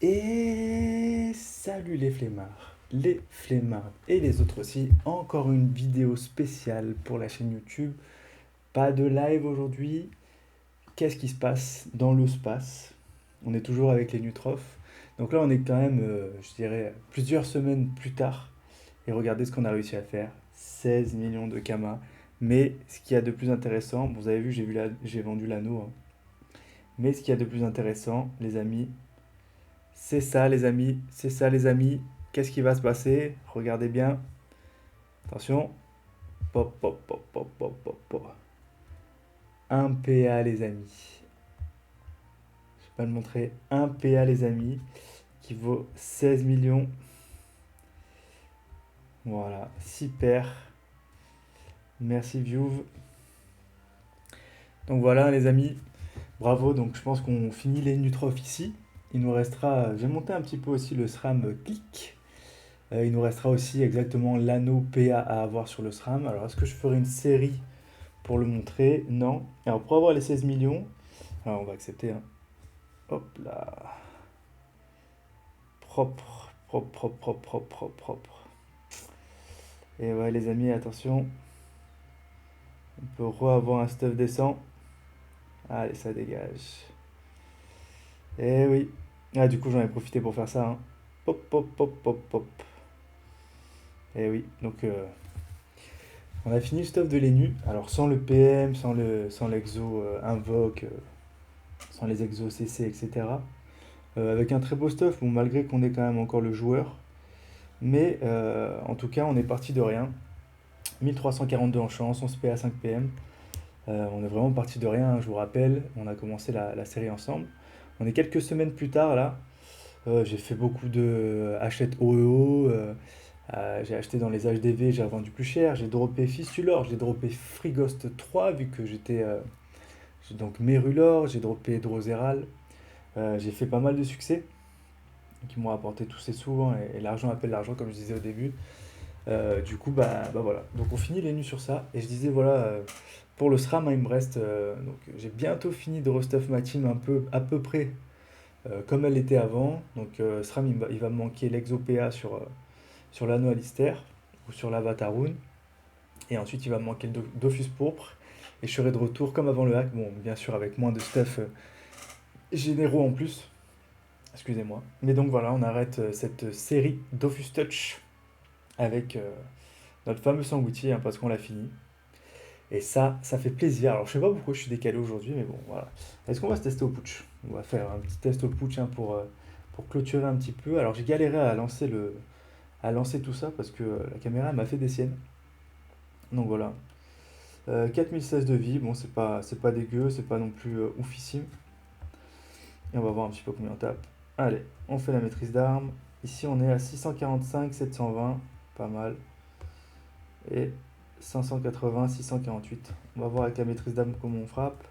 Et salut les flemmards et les autres aussi. Encore une vidéo spéciale pour la chaîne YouTube. Pas de live aujourd'hui. Qu'est-ce qui se passe dans le space? On est toujours avec les Nutrophes. Donc là, on est quand même, je dirais, plusieurs semaines plus tard. Et regardez ce qu'on a réussi à faire. 16 millions de kamas. Mais ce qu'il y a de plus intéressant, bon, vous avez vu, j'ai vendu l'anneau, hein. Mais ce qu'il y a de plus intéressant, les amis, c'est ça, les amis. C'est ça, les amis. Qu'est-ce qui va se passer? Regardez bien. Attention. Pop, pop, pop, pop, pop, pop, pop. Un PA, les amis. Je vais pas le montrer. Un PA, les amis, qui vaut 16 millions. Voilà. Super. Merci, View. Donc voilà, les amis. Bravo. Donc je pense qu'on finit les Nutrophes ici. Il nous restera. J'ai monté un petit peu aussi le SRAM clic. Il nous restera aussi exactement l'anneau PA à avoir sur le SRAM. Alors, est-ce que je ferai une série pour le montrer? Non. Alors, pour avoir les 16 millions, alors on va accepter, hein. Hop là. Propre, propre, propre, propre, propre, propre, propre. Et ouais, les amis, attention. On peut re-avoir un stuff décent. Allez, ça dégage. Et oui. Ah, du coup, j'en ai profité pour faire ça, hein. Pop, pop, pop, pop, pop. Et oui, donc on a fini le stuff de l'ENU. Alors, sans le PM, sans l'exo invoque, sans les exos CC, etc. Avec un très beau stuff, bon, malgré qu'on ait quand même encore le joueur. Mais en tout cas, on est parti de rien. 1342 en chance, 11 PA 5 PM. On est vraiment parti de rien, hein, je vous rappelle. On a commencé la série ensemble. On est quelques semaines plus tard là. J'ai fait beaucoup de achètes OEO. J'ai acheté dans les HDV, j'ai vendu plus cher. J'ai droppé Fistulor, j'ai droppé Frigost 3 vu que j'ai donc Merulor, j'ai droppé Drozeral. J'ai fait pas mal de succès qui m'ont apporté tous ces sous, hein, et l'argent appelle l'argent comme je disais au début. Du coup, bah voilà. Donc on finit les nuits sur ça. Et je disais, voilà, pour le SRAM, hein, il me reste. Donc j'ai bientôt fini de restuff ma team un peu, à peu près comme elle était avant. Donc SRAM, il va me manquer l'Exo-PA sur l'anneau Alistair ou sur l'Avatar Rune. Et ensuite, il va me manquer le Dofus Pourpre. Et je serai de retour comme avant le hack. Bon, bien sûr, avec moins de stuff généraux en plus. Excusez-moi. Mais donc voilà, on arrête cette série Dofus Touch avec notre fameux Sangoutier, hein, parce qu'on l'a fini. Et ça fait plaisir. Alors je sais pas pourquoi je suis décalé aujourd'hui, mais bon, voilà. Est-ce qu'on va se tester au putsch? On va faire un petit test au putsch, hein, pour clôturer un petit peu. Alors j'ai galéré à lancer tout ça parce que la caméra elle m'a fait des siennes. Donc voilà. 4016 de vie, bon c'est pas dégueu, c'est pas non plus oufissime. Et on va voir un petit peu combien on tape. Allez, on fait la maîtrise d'armes. Ici on est à 645, 720, pas mal. Et 580, 648. On va voir avec la maîtrise d'âme comment on frappe.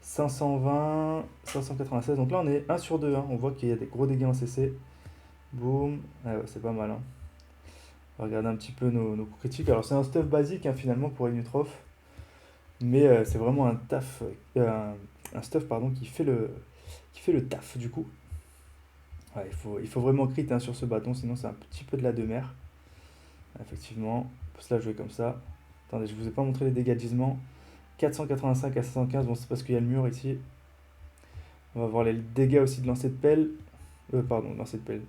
520, 596. Donc là, on est 1 sur 2, hein. On voit qu'il y a des gros dégâts en CC. Boum. Ah ouais, c'est pas mal, hein. On va regarder un petit peu nos coups critiques. Alors, c'est un stuff basique, hein, finalement pour les Nutrophes. Mais c'est vraiment un stuff pardon, qui fait le taf du coup. Ouais, il faut vraiment crit, hein, sur ce bâton, sinon c'est un petit peu de la demeure. Effectivement, on peut se la jouer comme ça. Attendez, je vous ai pas montré les dégâts de gisement. 485 à 715, bon c'est parce qu'il y a le mur ici. On va voir les dégâts aussi de lancer de pelle. Pardon, lancer de pelle.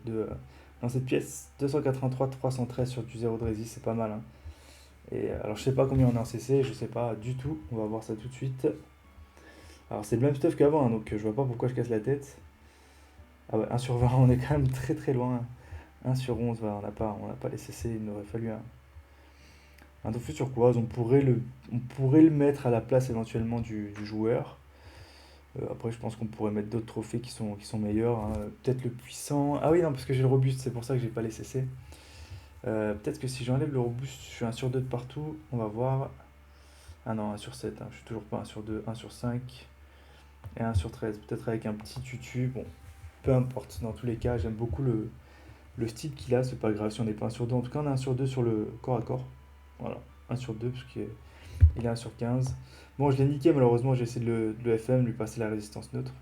Lancer de pièce. 283, 313 sur du 0 de résist, c'est pas mal, hein. Et alors je sais pas combien on a en CC, je sais pas du tout. On va voir ça tout de suite. Alors c'est le même stuff qu'avant, hein, donc je vois pas pourquoi je casse la tête. Ah ouais, 1 sur 20, on est quand même très très loin. 1 sur 11, voilà, on n'a pas les CC, il nous aurait fallu un Dofus turquoise. On pourrait le mettre à la place éventuellement du joueur. Après, je pense qu'on pourrait mettre d'autres trophées qui sont meilleurs, hein. Peut-être le puissant. Ah oui, non, parce que j'ai le robuste, c'est pour ça que j'ai pas les CC. Peut-être que si j'enlève le robuste, je suis 1 sur 2 de partout. On va voir. Ah non, 1 sur 7, hein. Je suis toujours pas 1 sur 2, 1 sur 5 et 1 sur 13. Peut-être avec un petit tutu. Bon, peu importe. Dans tous les cas, j'aime beaucoup le style qu'il a. C'est pas grave si on n'est pas 1 sur 2. En tout cas, on est 1 sur 2 sur le corps à corps. Voilà, 1 sur 2, parce qu'il est 1 sur 15. Bon, je l'ai niqué, malheureusement, j'ai essayé de le FM, lui passer la résistance neutre.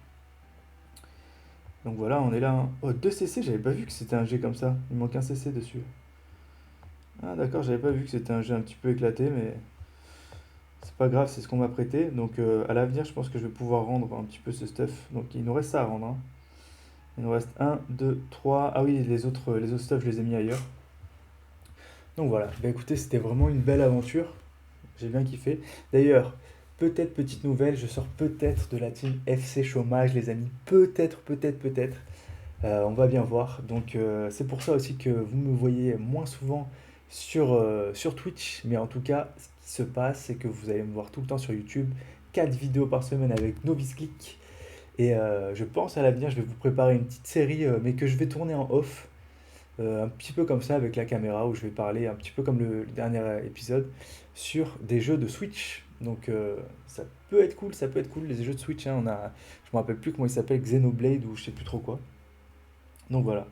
Donc voilà, on est là, hein. Oh, 2 CC, j'avais pas vu que c'était un G comme ça. Il manque un CC dessus. Ah d'accord, j'avais pas vu que c'était un G un petit peu éclaté, mais c'est pas grave, c'est ce qu'on m'a prêté. Donc à l'avenir, je pense que je vais pouvoir rendre un petit peu ce stuff. Donc il nous reste ça à rendre, hein. Il nous reste un, 2, 3. Ah oui, les autres stuff, je les ai mis ailleurs. Donc voilà, bah écoutez, c'était vraiment une belle aventure. J'ai bien kiffé. D'ailleurs, peut-être petite nouvelle, je sors peut-être de la team FC Chômage, les amis. Peut-être, peut-être, peut-être. On va bien voir. Donc c'est pour ça aussi que vous me voyez moins souvent sur Twitch. Mais en tout cas, ce qui se passe, c'est que vous allez me voir tout le temps sur YouTube. 4 vidéos par semaine avec Novice Click. Et je pense à l'avenir, je vais vous préparer une petite série, mais que je vais tourner en off. Un petit peu comme ça avec la caméra, où je vais parler un petit peu comme le dernier épisode sur des jeux de Switch. Donc ça peut être cool, ça peut être cool les jeux de Switch, hein. Je me rappelle plus comment il s'appelle, Xenoblade ou je sais plus trop quoi. Donc voilà,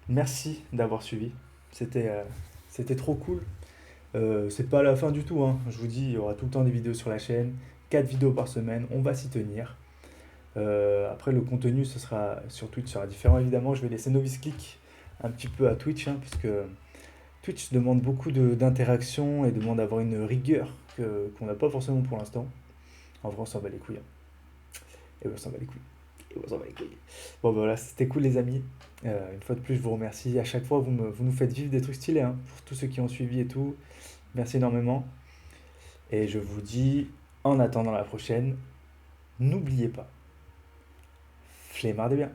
merci d'avoir suivi. C'était c'était trop cool. C'est pas la fin du tout, hein. Je vous dis, il y aura tout le temps des vidéos sur la chaîne, 4 vidéos par semaine, on va s'y tenir. Après, le contenu, ce sera sur Twitch sera différent évidemment. Je vais laisser Novice Click un petit peu à Twitch, hein, puisque Twitch demande beaucoup d'interaction et demande d'avoir une rigueur qu'on n'a pas forcément pour l'instant. En vrai, on s'en bat les couilles, hein. Et on s'en bat les couilles. Et on s'en bat les couilles. Bon, bah voilà, c'était cool, les amis. Une fois de plus, je vous remercie. À chaque fois, vous nous faites vivre des trucs stylés, hein, pour tous ceux qui ont suivi et tout. Merci énormément. Et je vous dis, en attendant la prochaine, n'oubliez pas, flemmardez bien.